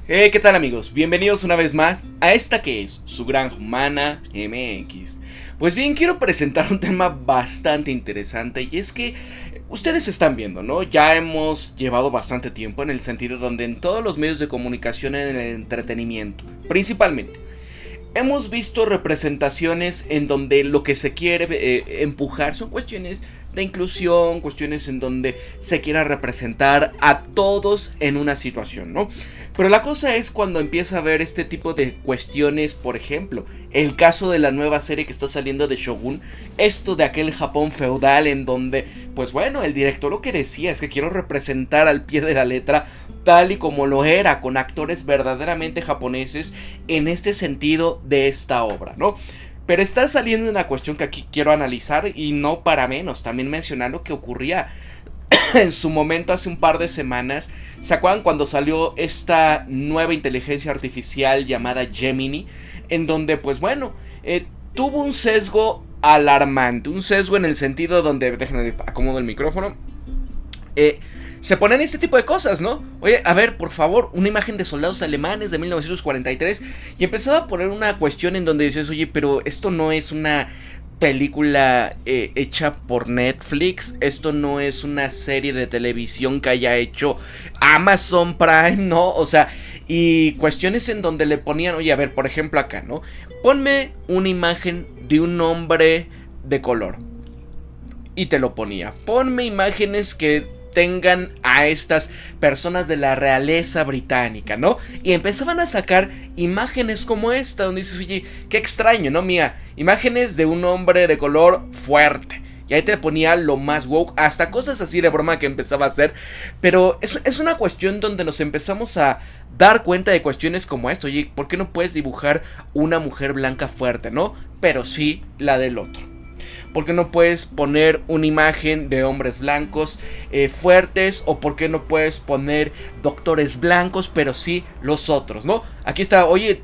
¿Qué tal amigos? Bienvenidos una vez más a esta que es su Granja Humana MX. Pues bien, quiero presentar un tema bastante interesante y es que ustedes están viendo, ¿no? Ya hemos llevado bastante tiempo en el sentido donde en todos los medios de comunicación en el entretenimiento, principalmente, hemos visto representaciones en donde lo que se quiere empujar son cuestiones de inclusión, cuestiones en donde se quiera representar a todos en una situación, ¿no? Pero la cosa es cuando empieza a ver este tipo de cuestiones, por ejemplo, el caso de la nueva serie que está saliendo de Shogun, esto de aquel Japón feudal en donde, pues bueno, el director lo que decía es que quiero representar al pie de la letra tal y como lo era, con actores verdaderamente japoneses en este sentido de esta obra, ¿no? Pero está saliendo una cuestión que aquí quiero analizar y no para menos, también mencionar lo que ocurría en su momento hace un par de semanas. ¿Se acuerdan cuando salió esta nueva inteligencia artificial llamada Gemini? En donde, pues bueno, tuvo un sesgo alarmante, un sesgo en el sentido donde, déjenme acomodo el micrófono, se ponen este tipo de cosas, ¿no? Oye, a ver, por favor, una imagen de soldados alemanes de 1943 y empezaba a poner una cuestión en donde dices, oye, pero esto no es una película hecha por Netflix, esto no es una serie de televisión que haya hecho Amazon Prime, ¿no? O sea, y cuestiones en donde le ponían, oye, a ver, por ejemplo acá, ¿no? Ponme una imagen de un hombre de color y te lo ponía. Ponme imágenes que tengan a estas personas de la realeza británica, ¿no? Y empezaban a sacar imágenes como esta, donde dices, oye, qué extraño, ¿no? Mía, imágenes de un hombre de color fuerte. Y ahí te ponía lo más woke, hasta cosas así de broma que empezaba a hacer. Pero es una cuestión donde nos empezamos a dar cuenta de cuestiones como esto. Oye, ¿por qué no puedes dibujar una mujer blanca fuerte, no? Pero sí la del otro. ¿Por qué no puedes poner una imagen de hombres blancos fuertes? ¿O por qué no puedes poner doctores blancos, pero sí los otros, ¿no? Aquí está, oye,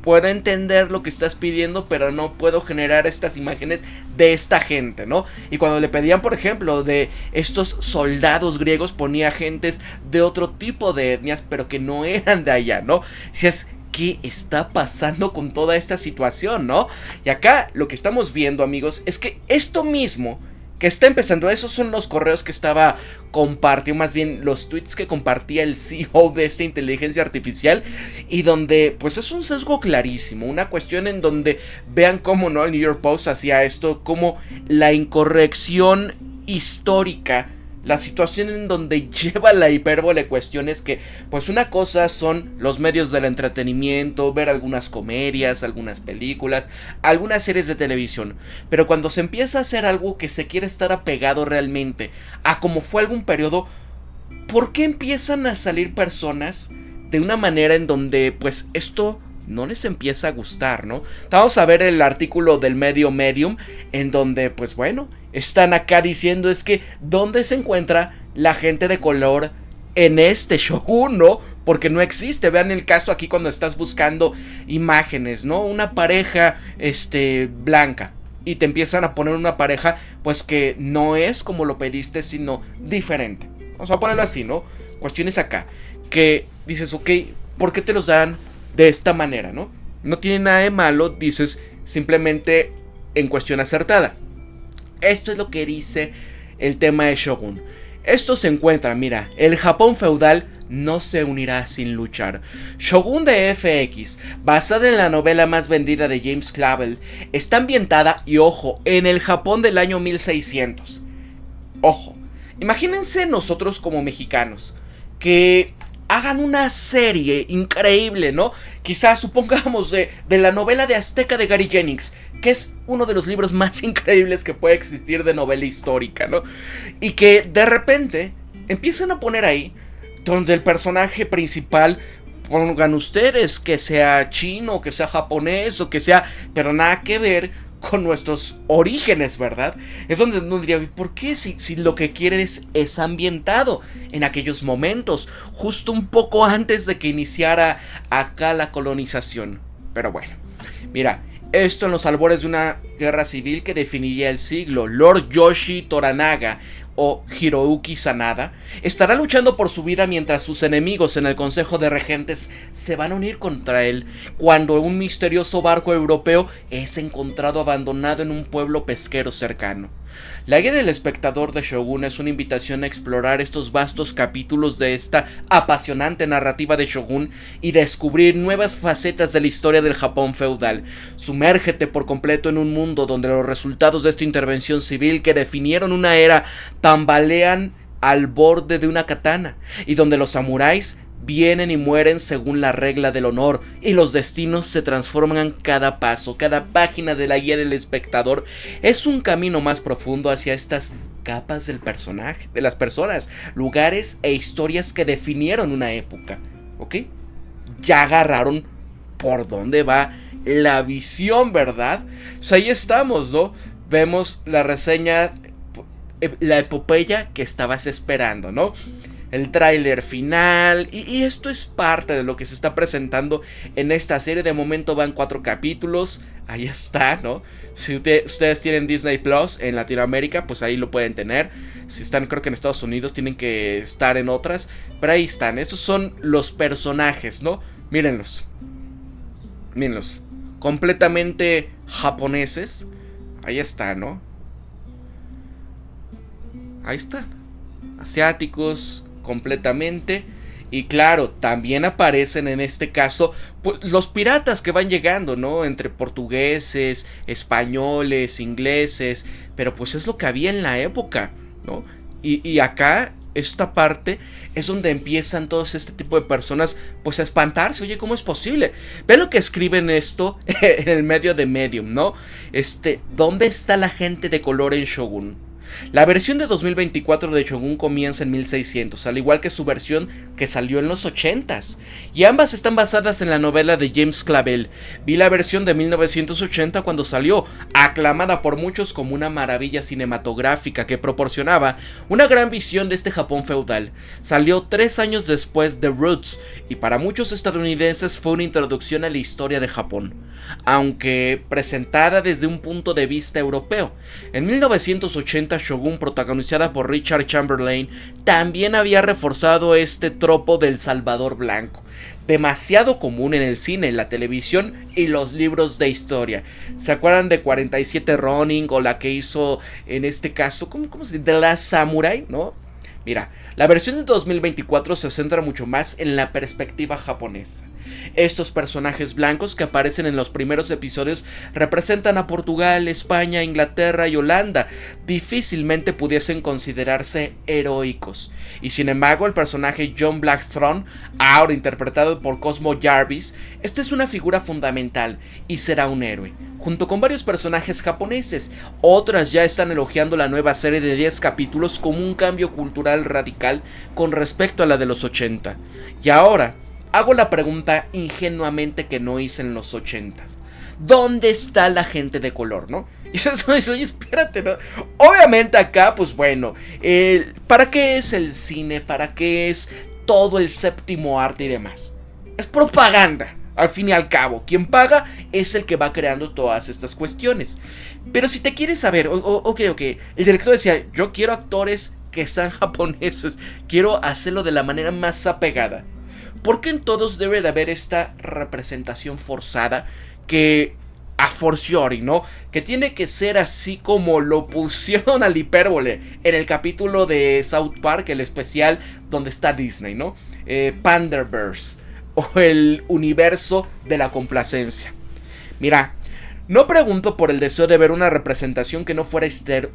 puedo entender lo que estás pidiendo, pero no puedo generar estas imágenes de esta gente, ¿no? Y cuando le pedían, por ejemplo, de estos soldados griegos, ponía gentes de otro tipo de etnias, pero que no eran de allá, ¿no? Si es... ¿Qué está pasando con toda esta situación, no? Y acá lo que estamos viendo, amigos, es que esto mismo que está empezando, esos son los correos que estaba compartiendo, más bien los tweets que compartía el CEO de esta inteligencia artificial, y donde pues es un sesgo clarísimo, una cuestión en donde vean cómo, ¿no? El New York Post hacía esto, como la incorrección histórica, la situación en donde lleva la hipérbole, cuestiones que, pues una cosa son los medios del entretenimiento, ver algunas comedias, algunas películas, algunas series de televisión, pero cuando se empieza a hacer algo que se quiere estar apegado realmente a como fue algún periodo, ¿por qué empiezan a salir personas de una manera en donde, pues esto no les empieza a gustar, ¿no? Vamos a ver el artículo del medio Medium, en donde, pues bueno, están acá diciendo es que ¿dónde se encuentra la gente de color en este Shogun, no? Porque no existe. Vean el caso aquí cuando estás buscando imágenes, ¿no? Una pareja, blanca, y te empiezan a poner una pareja, pues que no es como lo pediste, sino diferente. Vamos a ponerlo así, ¿no? Cuestiones acá, que dices, ok, ¿por qué te los dan de esta manera, no? No tiene nada de malo, dices, simplemente en cuestión acertada. Esto es lo que dice el tema de Shogun. Esto se encuentra, mira, el Japón feudal no se unirá sin luchar. Shogun de FX, basada en la novela más vendida de James Clavell, está ambientada, y ojo, en el Japón del año 1600. Ojo, imagínense nosotros como mexicanos, que hagan una serie increíble, ¿no? Quizás supongamos de la novela de Azteca de Gary Jennings, que es uno de los libros más increíbles que puede existir de novela histórica, ¿no? Y que de repente empiezan a poner ahí, donde el personaje principal, pongan ustedes, que sea chino, que sea japonés, o que sea, pero nada que ver con nuestros orígenes, ¿verdad? Es donde uno diría, ¿por qué? Si lo que quieres es ambientado en aquellos momentos, justo un poco antes de que iniciara acá la colonización. Pero bueno, mira, esto en los albores de una guerra civil que definiría el siglo. Lord Yoshi Toranaga, o Hiroyuki Sanada, estará luchando por su vida mientras sus enemigos en el Consejo de Regentes se van a unir contra él cuando un misterioso barco europeo es encontrado abandonado en un pueblo pesquero cercano. La guía del espectador de Shogun es una invitación a explorar estos vastos capítulos de esta apasionante narrativa de Shogun y descubrir nuevas facetas de la historia del Japón feudal. Sumérgete por completo en un mundo donde los resultados de esta intervención civil que definieron una era tambalean al borde de una katana y donde los samuráis vienen y mueren según la regla del honor y los destinos se transforman cada paso. Cada página de la guía del espectador es un camino más profundo hacia estas capas del personaje, de las personas, lugares e historias que definieron una época. ¿Ok? Ya agarraron por dónde va la visión, ¿verdad? Pues ahí estamos, ¿no? Vemos la reseña, la epopeya que estabas esperando, ¿no? El tráiler final, y esto es parte de lo que se está presentando en esta serie. De momento van 4 capítulos, ahí está, ¿no? Si ustedes tienen Disney Plus en Latinoamérica, pues ahí lo pueden tener. Si están, creo que en Estados Unidos, tienen que estar en otras, pero ahí están. Estos son los personajes, ¿no? Mírenlos, completamente japoneses. Ahí está, ¿no? Ahí están, asiáticos completamente. Y claro, también aparecen en este caso pues, los piratas que van llegando, ¿no? Entre portugueses, españoles, ingleses. Pero pues es lo que había en la época, ¿no? Y acá, esta parte es donde empiezan todos este tipo de personas pues a espantarse. Oye, ¿cómo es posible? Ve lo que escriben esto en el medio de Medium, ¿no? ¿Dónde está la gente de color en Shogun? La versión de 2024 de Shogun comienza en 1600, al igual que su versión que salió en los 80s, y ambas están basadas en la novela de James Clavell. Vi la versión de 1980 cuando salió, aclamada por muchos como una maravilla cinematográfica que proporcionaba una gran visión de este Japón feudal. Salió 3 años después de Roots, y para muchos estadounidenses fue una introducción a la historia de Japón, aunque presentada desde un punto de vista europeo. En 1980 Shogun, protagonizada por Richard Chamberlain, también había reforzado este tropo del Salvador Blanco, demasiado común en el cine, la televisión y los libros de historia. ¿Se acuerdan de 47 Ronin o la que hizo en este caso, ¿cómo se dice? The Last Samurai, ¿no? Mira, la versión de 2024 se centra mucho más en la perspectiva japonesa. Estos personajes blancos que aparecen en los primeros episodios representan a Portugal, España, Inglaterra y Holanda. Difícilmente pudiesen considerarse heroicos. Y sin embargo, el personaje John Blackthorne, ahora interpretado por Cosmo Jarvis, es una figura fundamental y será un héroe, junto con varios personajes japoneses. Otras ya están elogiando la nueva serie de 10 capítulos como un cambio cultural radical con respecto a la de los 80. Y ahora hago la pregunta ingenuamente que no hice en los 80s. ¿Dónde está la gente de color, no? Y eso dice, oye, espérate, ¿no? Obviamente acá, pues bueno, ¿para qué es el cine? ¿Para qué es todo el séptimo arte y demás? Es propaganda. Al fin y al cabo, quien paga es el que va creando todas estas cuestiones. Pero si te quieres saber, ok, el director decía, yo quiero actores que sean japoneses, quiero hacerlo de la manera más apegada. ¿Por qué en todos debe de haber esta representación forzada que a fortiori, ¿no? Que tiene que ser así como lo pusieron al hipérbole en el capítulo de South Park, el especial donde está Disney, ¿no? Panderverse, o el universo de la complacencia. Mira, no pregunto por el deseo de ver una representación que no fuera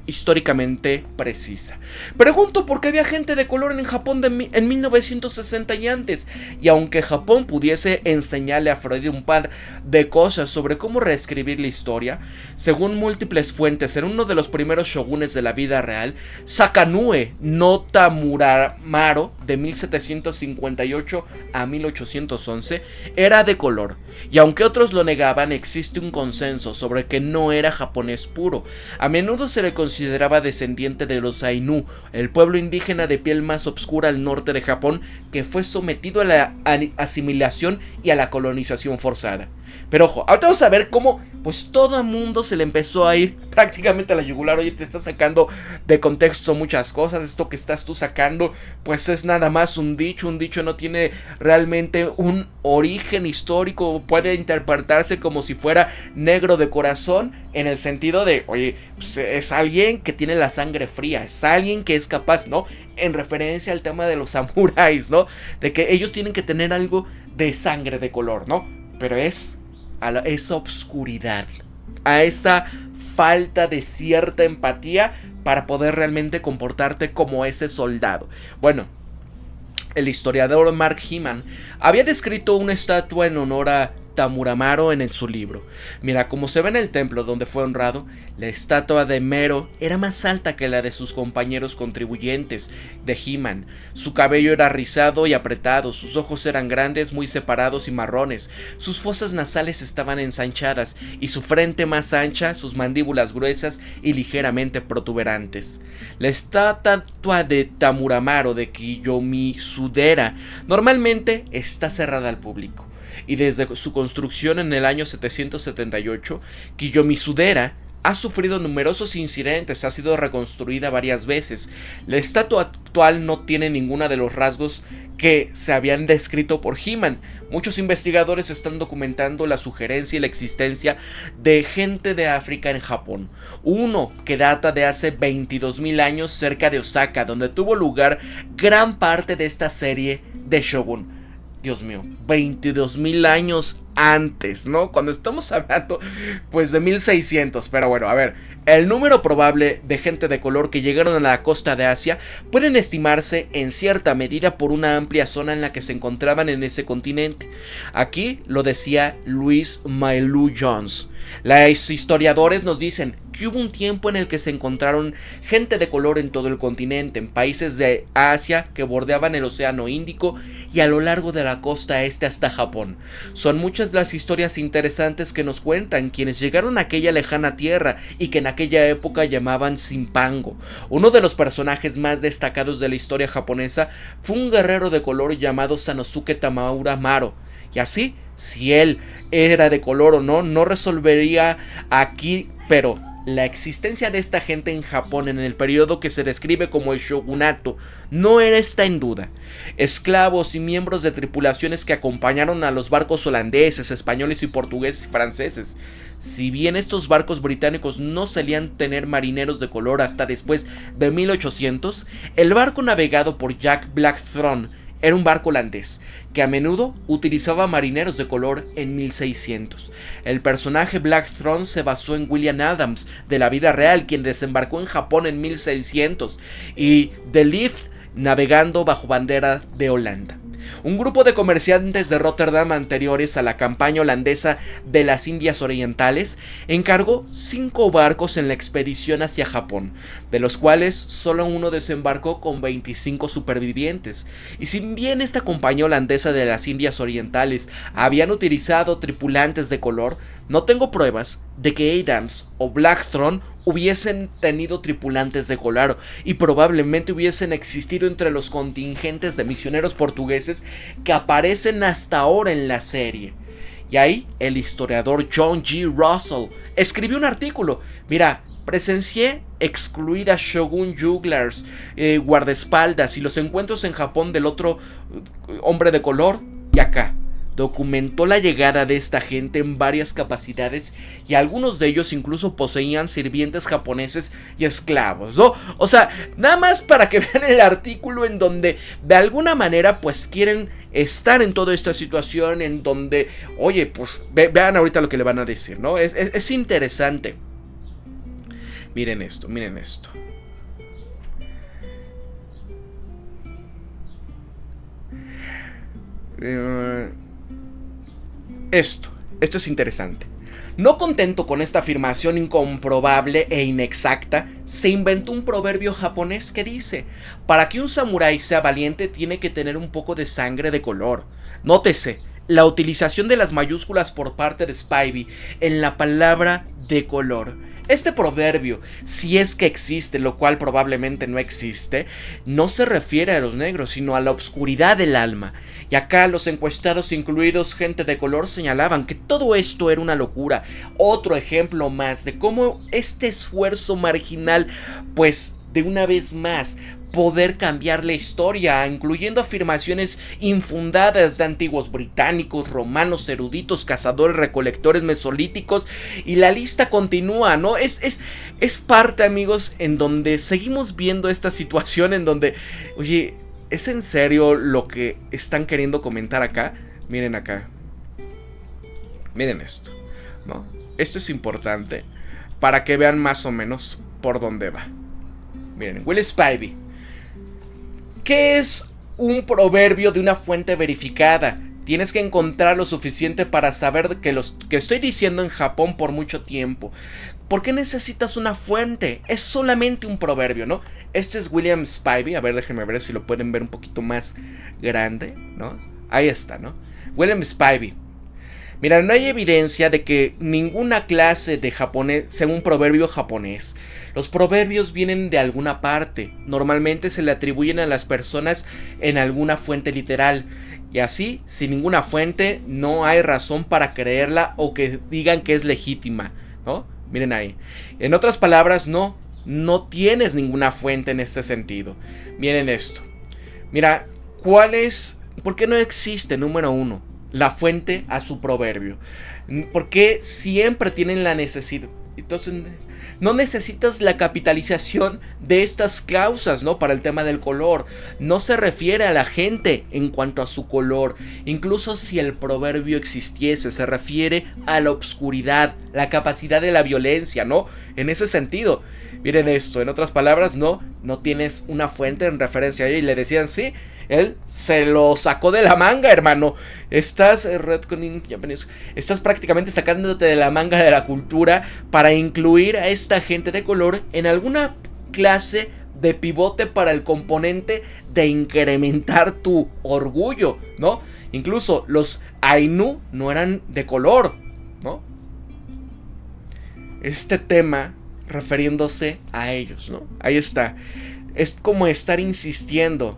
históricamente precisa. Pregunto por qué había gente de color en Japón en 1960 y antes. Y aunque Japón pudiese enseñarle a Freud un par de cosas sobre cómo reescribir la historia, según múltiples fuentes, en uno de los primeros shogunes de la vida real, Sakanue no Tamuramaro, de 1758 a 1811, era de color. Y aunque otros lo negaban, existe un consenso sobre que no era japonés puro. A menudo se le consideraba descendiente de los Ainu, el pueblo indígena de piel más oscura al norte de Japón que fue sometido a la asimilación y a la colonización forzada. Pero ojo, ahorita vamos a ver cómo pues todo el mundo se le empezó a ir prácticamente a la yugular. Oye, te está sacando de contexto muchas cosas. Esto que estás tú sacando, pues es nada más un dicho. Un dicho no tiene realmente un origen histórico. Puede interpretarse como si fuera negro de corazón, en el sentido de, oye, pues es alguien que tiene la sangre fría, es alguien que es capaz, ¿no? En referencia al tema de los samuráis, ¿no? De que ellos tienen que tener algo de sangre de color, ¿no? Pero es a esa obscuridad, a esa falta de cierta empatía para poder realmente comportarte como ese soldado. Bueno, el historiador Mark Hyman había descrito una estatua en honor a Tamuramaro en su libro. Mira, como se ve en el templo donde fue honrado, la estatua de Mero era más alta que la de sus compañeros contribuyentes de Hyman. Su cabello era rizado y apretado, sus ojos eran grandes, muy separados y marrones, sus fosas nasales estaban ensanchadas y su frente más ancha, sus mandíbulas gruesas y ligeramente protuberantes. La estatua de Tamuramaro de Kiyomizudera normalmente está cerrada al público, y desde su construcción en el año 778, Kiyomizudera ha sufrido numerosos incidentes, ha sido reconstruida varias veces. La estatua actual no tiene ninguno de los rasgos que se habían descrito por Hyman. Muchos investigadores están documentando la sugerencia y la existencia de gente de África en Japón. Uno que data de hace 22.000 años cerca de Osaka, donde tuvo lugar gran parte de esta serie de Shogun. Dios mío, 22.000 años antes, ¿no? Cuando estamos hablando, pues, de 1600. Pero bueno, a ver, el número probable de gente de color que llegaron a la costa de Asia pueden estimarse en cierta medida por una amplia zona en la que se encontraban en ese continente. Aquí lo decía Louis Mailou Jones. Los historiadores nos dicen que hubo un tiempo en el que se encontraron gente de color en todo el continente, en países de Asia que bordeaban el Océano Índico y a lo largo de la costa este hasta Japón. Son muchas las historias interesantes que nos cuentan quienes llegaron a aquella lejana tierra y que en aquella época llamaban Simpango. Uno de los personajes más destacados de la historia japonesa fue un guerrero de color llamado Sanosuke Tamauramaro. Y así, si él era de color o no, no resolvería aquí, pero la existencia de esta gente en Japón en el periodo que se describe como el shogunato no está en duda. Esclavos y miembros de tripulaciones que acompañaron a los barcos holandeses, españoles y portugueses y franceses. Si bien estos barcos británicos no solían tener marineros de color hasta después de 1800, el barco navegado por Jack Blackthorne era un barco holandés, que a menudo utilizaba marineros de color en 1600. El personaje Blackthorne se basó en William Adams, de la vida real, quien desembarcó en Japón en 1600, y De Lift navegando bajo bandera de Holanda. Un grupo de comerciantes de Rotterdam anteriores a la campaña holandesa de las Indias Orientales encargó 5 barcos en la expedición hacia Japón, de los cuales solo uno desembarcó con 25 supervivientes. Y si bien esta compañía holandesa de las Indias Orientales habían utilizado tripulantes de color, no tengo pruebas de que Adams o Blackthorne hubiesen tenido tripulantes de color, y probablemente hubiesen existido entre los contingentes de misioneros portugueses que aparecen hasta ahora en la serie. Y ahí el historiador John G. Russell escribió un artículo. Mira, presencié excluir a Shogun Jugglers, guardaespaldas y los encuentros en Japón del otro hombre de color, y acá documentó la llegada de esta gente en varias capacidades, y algunos de ellos incluso poseían sirvientes japoneses y esclavos, ¿no? O sea, nada más para que vean el artículo en donde de alguna manera pues quieren estar en toda esta situación en donde, oye, pues vean ahorita lo que le van a decir, ¿no? Es interesante. Miren esto, miren esto. Esto es interesante. No contento con esta afirmación incomprobable e inexacta, se inventó un proverbio japonés que dice: para que un samurái sea valiente tiene que tener un poco de sangre de color. Nótese la utilización de las mayúsculas por parte de Spivey en la palabra de color. Este proverbio, si es que existe, lo cual probablemente no existe, no se refiere a los negros, sino a la oscuridad del alma. Y acá los encuestados, incluidos gente de color, señalaban que todo esto era una locura. Otro ejemplo más de cómo este esfuerzo marginal, pues de una vez más, poder cambiar la historia, incluyendo afirmaciones infundadas de antiguos británicos, romanos, eruditos, cazadores, recolectores mesolíticos, y la lista continúa, ¿no? Es parte, amigos, en donde seguimos viendo esta situación en donde, oye, ¿es en serio lo que están queriendo comentar acá? Miren acá. Miren esto, ¿no? Esto es importante para que vean más o menos por dónde va. Miren, Will Spivey. ¿Qué es un proverbio de una fuente verificada? Tienes que encontrar lo suficiente para saber que los que estoy diciendo en Japón por mucho tiempo. ¿Por qué necesitas una fuente? Es solamente un proverbio, ¿no? Este es William Spivey. A ver, déjenme ver si lo pueden ver un poquito más grande, ¿no? Ahí está, ¿no? William Spivey. Mira, no hay evidencia de que ninguna clase de japonés sea un proverbio japonés. Los proverbios vienen de alguna parte. Normalmente se le atribuyen a las personas en alguna fuente literal. Y así, sin ninguna fuente, no hay razón para creerla o que digan que es legítima, ¿no? Miren ahí. En otras palabras, no tienes ninguna fuente en este sentido. Miren esto. Mira, ¿por qué no existe, número uno, la fuente a su proverbio? Porque siempre tienen la necesidad. Entonces, no necesitas la capitalización de estas causas, ¿no? Para el tema del color. No se refiere a la gente en cuanto a su color. Incluso si el proverbio existiese, se refiere a la oscuridad, la capacidad de la violencia, ¿no? En ese sentido. Miren esto, en otras palabras, no tienes una fuente en referencia a ella. Y le decían, sí, él se lo sacó de la manga, hermano. Estás prácticamente sacándote de la manga de la cultura para incluir a esta gente de color en alguna clase de pivote para el componente de incrementar tu orgullo, ¿no? Incluso los Ainu no eran de color, ¿no? Este tema refiriéndose a ellos, ¿no? Ahí está. Es como estar insistiendo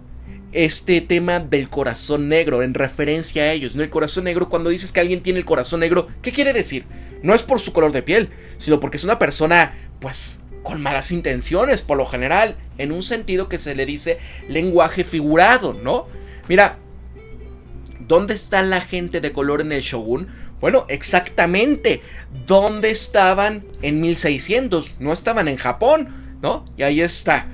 este tema del corazón negro en referencia a ellos, ¿no? El corazón negro, cuando dices que alguien tiene el corazón negro, ¿qué quiere decir? No es por su color de piel, sino porque es una persona, pues, con malas intenciones, por lo general, en un sentido que se le dice lenguaje figurado, ¿no? Mira, ¿dónde está la gente de color en el Shogun? Bueno, exactamente, ¿dónde estaban en 1600? No estaban en Japón, ¿no? Y ahí está.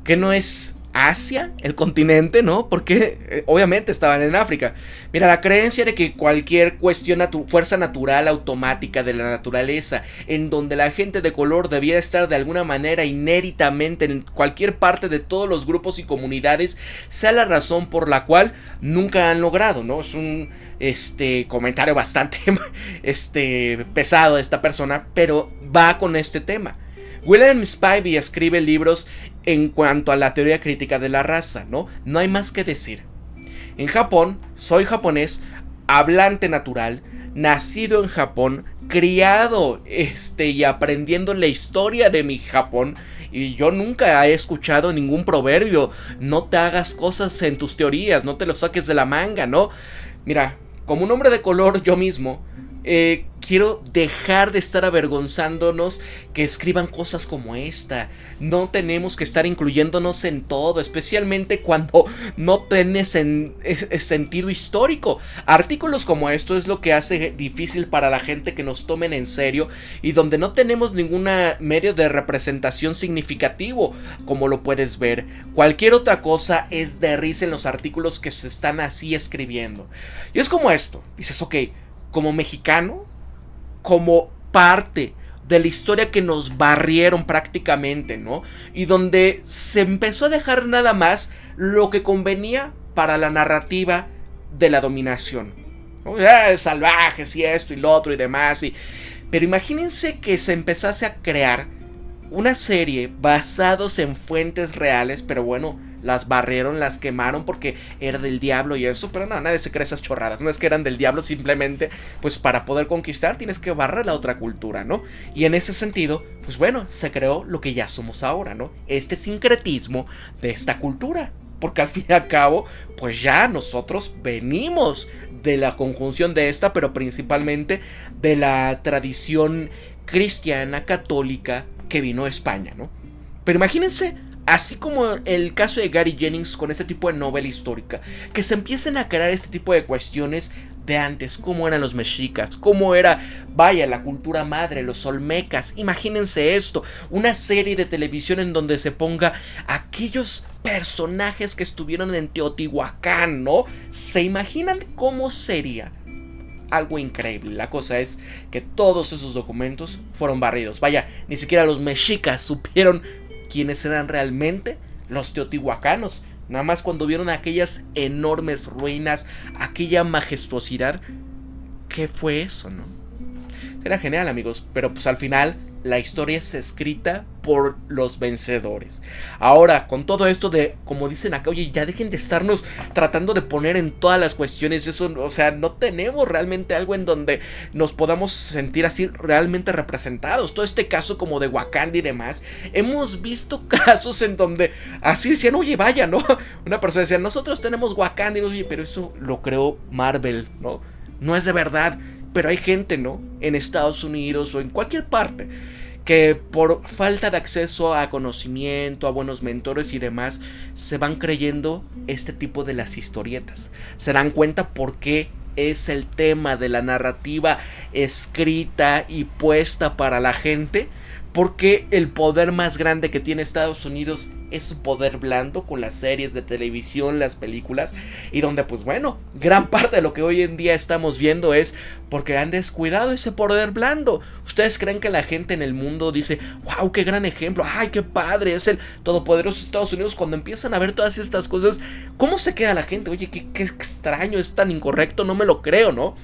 ¿Qué no es Asia, el continente, no? Porque obviamente estaban en África. Mira, la creencia de que cualquier fuerza natural automática de la naturaleza, en donde la gente de color debía estar de alguna manera inéditamente en cualquier parte de todos los grupos y comunidades, sea la razón por la cual nunca han logrado, ¿no? Es un comentario bastante pesado de esta persona, pero va con este tema. William Spivey escribe libros en cuanto a la teoría crítica de la raza, ¿no? No hay más que decir. En Japón, soy japonés, hablante natural, nacido en Japón, criado y aprendiendo la historia de mi Japón, y yo nunca he escuchado ningún proverbio. No te hagas cosas en tus teorías, no te lo saques de la manga, ¿no? Mira, como un hombre de color yo mismo, quiero dejar de estar avergonzándonos que escriban cosas como esta. No tenemos que estar incluyéndonos en todo, especialmente cuando no tiene sentido histórico. Artículos como esto es lo que hace difícil para la gente que nos tomen en serio y donde no tenemos ningún medio de representación significativo, como lo puedes ver. Cualquier otra cosa es de risa en los artículos que se están así escribiendo. Y es como esto, dices, ok, como mexicano, como parte de la historia que nos barrieron prácticamente, ¿no? Y donde se empezó a dejar nada más lo que convenía para la narrativa de la dominación, ¿no? Salvajes y esto y lo otro y demás. Pero imagínense que se empezase a crear una serie basados en fuentes reales, pero bueno, las barrieron, las quemaron porque era del diablo y eso, pero no, nadie se cree esas chorradas, no es que eran del diablo, simplemente pues para poder conquistar tienes que barrer la otra cultura, ¿no? Y en ese sentido, pues bueno, se creó lo que ya somos ahora, ¿no? Este sincretismo de esta cultura, porque al fin y al cabo, pues ya nosotros venimos de la conjunción de esta, pero principalmente de la tradición cristiana católica que vino a España, ¿no? Pero imagínense, así como el caso de Gary Jennings con este tipo de novela histórica, que se empiecen a crear este tipo de cuestiones de antes, cómo eran los mexicas, cómo era, vaya, la cultura madre, los olmecas. Imagínense esto, una serie de televisión en donde se ponga aquellos personajes que estuvieron en Teotihuacán, ¿no? ¿Se imaginan cómo sería? Algo increíble. La cosa es que todos esos documentos fueron barridos. Vaya, ni siquiera los mexicas supieron quiénes eran realmente los teotihuacanos. Nada más cuando vieron aquellas enormes ruinas, aquella majestuosidad. ¿Qué fue eso, no? Era genial, amigos, pero pues al final la historia es escrita por los vencedores. Ahora, con todo esto de, como dicen acá, oye, ya dejen de estarnos tratando de poner en todas las cuestiones eso, o sea, no tenemos realmente algo en donde nos podamos sentir así realmente representados. Todo este caso como de Wakanda y demás, hemos visto casos en donde así decían, oye, vaya, ¿no? Una persona decía, nosotros tenemos Wakanda, y oye, pero eso lo creó Marvel, ¿no? No es de verdad. Pero hay gente, ¿no? En Estados Unidos o en cualquier parte que por falta de acceso a conocimiento, a buenos mentores y demás, se van creyendo este tipo de las historietas. Se dan cuenta por qué es el tema de la narrativa escrita y puesta para la gente. Porque el poder más grande que tiene Estados Unidos es su poder blando con las series de televisión, las películas, y donde pues bueno, gran parte de lo que hoy en día estamos viendo es porque han descuidado ese poder blando. ¿Ustedes creen que la gente en el mundo dice, wow, qué gran ejemplo, ay, qué padre, es el todopoderoso Estados Unidos? Cuando empiezan a ver todas estas cosas, ¿cómo se queda la gente? Oye, qué extraño, es tan incorrecto, no me lo creo, ¿no?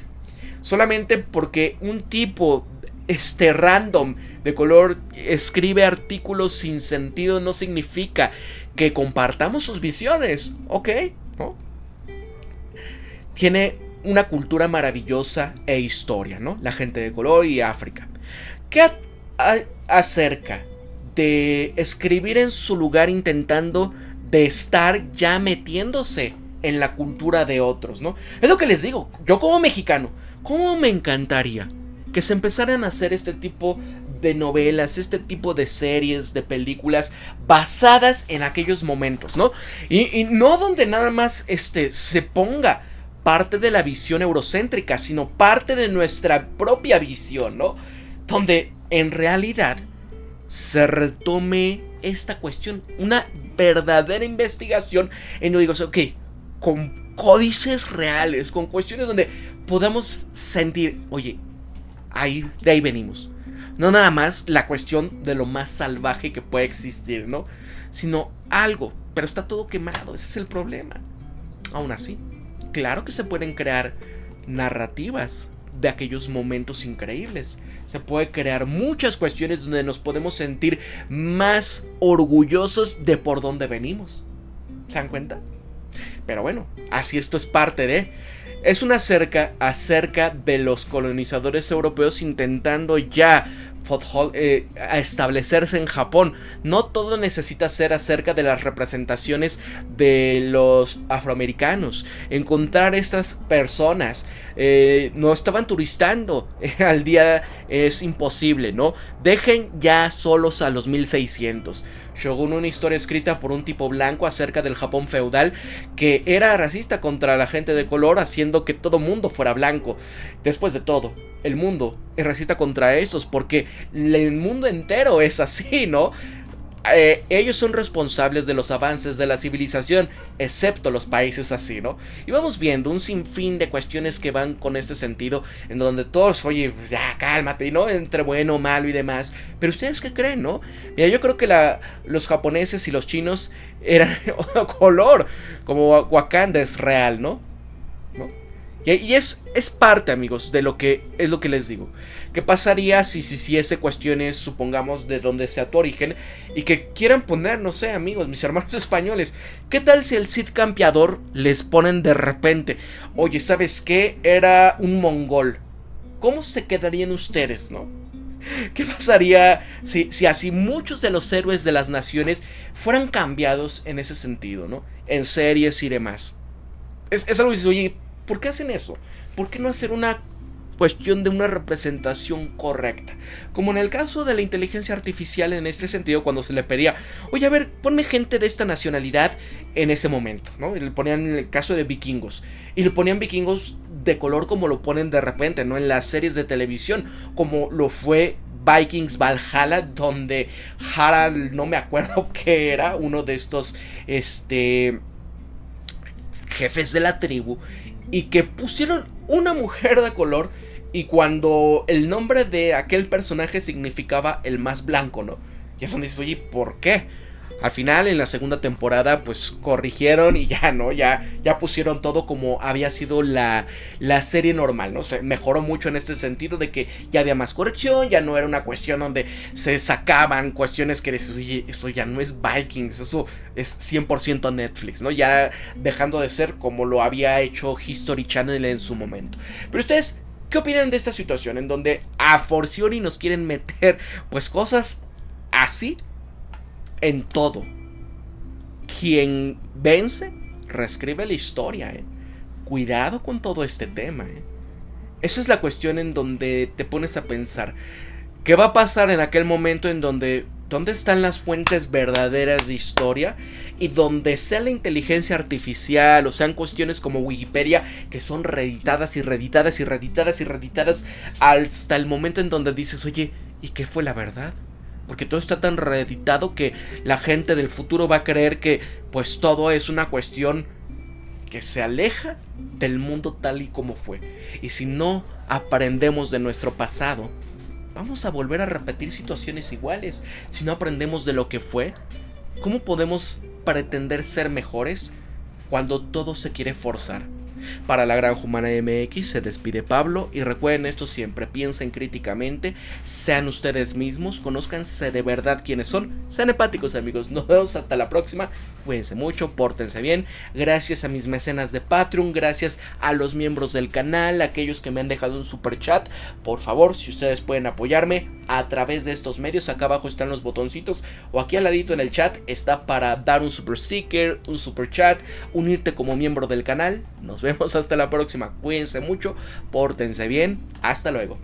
Solamente porque un tipo random de color escribe artículos sin sentido no significa que compartamos sus visiones, ¿ok? ¿No? Tiene una cultura maravillosa e historia, ¿no? La gente de color y África. ¿Qué acerca de escribir en su lugar intentando de estar ya metiéndose en la cultura de otros, ¿no? Es lo que les digo, yo como mexicano, ¿cómo me encantaría que se empezaran a hacer este tipo de novelas, este tipo de series, de películas basadas en aquellos momentos, ¿no? Y no donde nada más se ponga parte de la visión eurocéntrica, sino parte de nuestra propia visión, ¿no? Donde en realidad se retome esta cuestión, una verdadera investigación en donde digo, ok, con códices reales, con cuestiones donde podamos sentir, oye, de ahí venimos. No nada más la cuestión de lo más salvaje que puede existir, ¿no? Sino algo, pero está todo quemado, ese es el problema. Aún así, claro que se pueden crear narrativas de aquellos momentos increíbles. Se puede crear muchas cuestiones donde nos podemos sentir más orgullosos de por dónde venimos. ¿Se dan cuenta? Pero bueno, así esto es parte de... Es una acerca de los colonizadores europeos intentando ya establecerse en Japón. No todo necesita ser acerca de las representaciones de los afroamericanos. Encontrar estas personas no estaban turistando al día, es imposible, ¿no? Dejen ya solos a los 1600. Shogun, una historia escrita por un tipo blanco acerca del Japón feudal que era racista contra la gente de color, haciendo que todo mundo fuera blanco. Después de todo, el mundo es racista contra esos porque el mundo entero es así, ¿no? Ellos son responsables de los avances de la civilización, excepto los países así, ¿no? Y vamos viendo un sinfín de cuestiones que van con este sentido, en donde todos, oye, pues ya cálmate, ¿no? Entre bueno, malo y demás. Pero ustedes qué creen, ¿no? Mira, yo creo que los japoneses y los chinos eran color, como Wakanda es real, ¿no? Y es parte, amigos, de lo que es lo que les digo. ¿Qué pasaría si ese cuestiones, supongamos, de dónde sea tu origen y que quieran poner, no sé, amigos, mis hermanos españoles? ¿Qué tal si el Cid Campeador les ponen de repente? Oye, ¿sabes qué? Era un mongol. ¿Cómo se quedarían ustedes, no? ¿Qué pasaría si así muchos de los héroes de las naciones fueran cambiados en ese sentido, ¿no? En series y demás. Es algo que dices, oye, ¿por qué hacen eso? ¿Por qué no hacer una cuestión de una representación correcta? Como en el caso de la inteligencia artificial en este sentido, cuando se le pedía, oye, a ver, ponme gente de esta nacionalidad en ese momento, ¿no? Y le ponían en el caso de vikingos. Y le ponían vikingos de color como lo ponen de repente, ¿no? En las series de televisión, como lo fue Vikings Valhalla, donde Harald, no me acuerdo qué era, uno de estos, jefes de la tribu, y que pusieron una mujer de color, y cuando el nombre de aquel personaje significaba el más blanco, ¿no? Y es donde dices, oye, ¿por qué? Al final, en la segunda temporada, pues corrigieron y ya, ¿no? Ya pusieron todo como había sido la serie normal, ¿no? Se mejoró mucho en este sentido de que ya había más corrección, ya no era una cuestión donde se sacaban cuestiones que dices, oye, eso ya no es Vikings, eso es 100% Netflix, ¿no? Ya dejando de ser como lo había hecho History Channel en su momento. Pero ustedes, ¿qué opinan de esta situación en donde a forcioni nos quieren meter, pues, cosas así en todo? Quien vence, reescribe la historia, ¿eh? Cuidado con todo este tema, ¿eh? Esa es la cuestión en donde te pones a pensar, ¿qué va a pasar en aquel momento en donde dónde están las fuentes verdaderas de historia? Y donde sea la inteligencia artificial, o sean cuestiones como Wikipedia, que son reeditadas y reeditadas y reeditadas y reeditadas hasta el momento en donde dices, oye, ¿y qué fue la verdad? Porque todo está tan reeditado que la gente del futuro va a creer que pues todo es una cuestión que se aleja del mundo tal y como fue. Y si no aprendemos de nuestro pasado, vamos a volver a repetir situaciones iguales. Si no aprendemos de lo que fue, ¿cómo podemos pretender ser mejores cuando todo se quiere forzar? Para la Granja Humana MX se despide Pablo, y recuerden esto siempre, piensen críticamente, sean ustedes mismos, conózcanse de verdad quiénes son, sean empáticos, amigos. Nos vemos hasta la próxima, cuídense mucho, pórtense bien, gracias a mis mecenas de Patreon, gracias a los miembros del canal, aquellos que me han dejado un super chat. Por favor, si ustedes pueden apoyarme a través de estos medios, acá abajo están los botoncitos, o aquí al ladito en el chat está para dar un super sticker, un super chat, unirte como miembro del canal. Nos vemos hasta la próxima, cuídense mucho, pórtense bien, hasta luego.